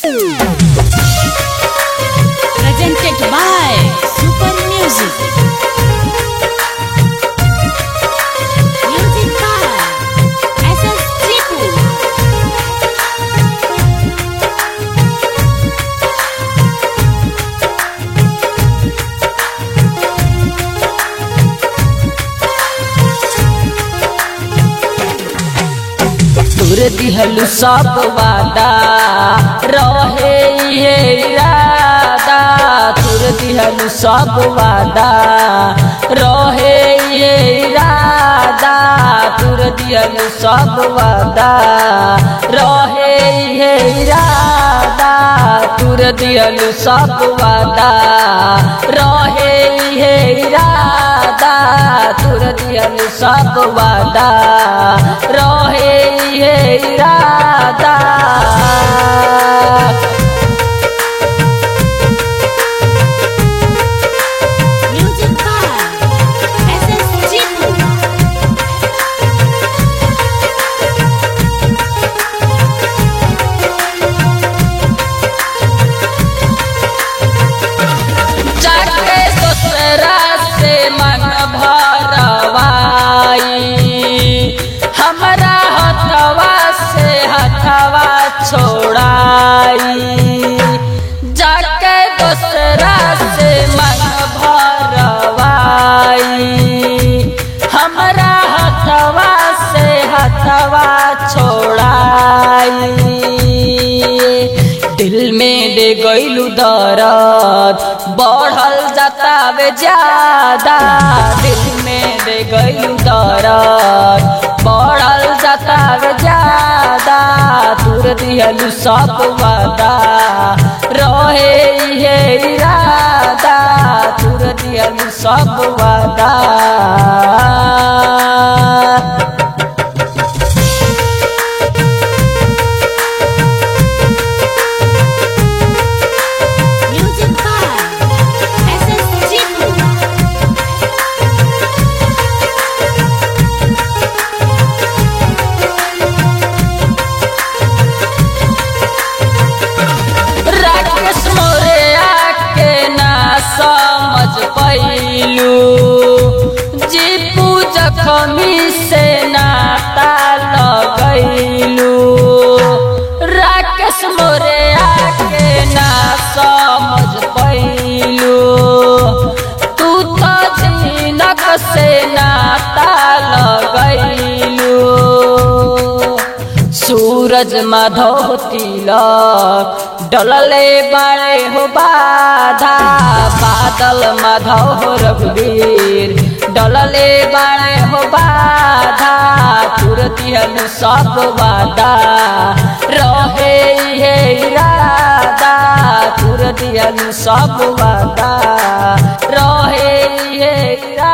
Presented by Super Music. Music by SS Chipu. तोर दिहलु सब वादा रहे ये इरादा। तोर दिहलु सब वादा रहे ये इरादा। तोर दिहलु सब वादा रहे ये इरादा। तोर दिहलु सब वादा रहे ये इरादा। तोर दिहलु सब वादा रहे ये इरादा। Music by SS Chipu. जाके दूसरा से मन भरवाई। हमरा हथवा से हथवा छोड़ाई। जाके दूसरा से मन भरवाई। हमरा हथवा से हथवा छोड़ाई। दिल में दे गईलू दर्द बढ़ल जाता वे ज्यादा। दिल में दे गईलू दर्द बढ़ल जाता वे ज्यादा। तोर दिहलु सब वादा रहे ये इरादा। तोर दिहलु सब वादा। Music by SS Chipu. Rakesh मोरे आके ना समझ पैलू। जीपू जखमी से नाता लगैलू। राकेश मोरे आके ना समझ पैलू। तू तो जीनक से नाता लगैलू। सूरज माधव तिलक डलले बाड़े हो बाधा। बादल माधव रघुवीर डलले बाड़े हो बाधा। तोर दिहलु सब वादा रहे ये इरादा। तोर दिहलु सब वादा रहे ये इरादा।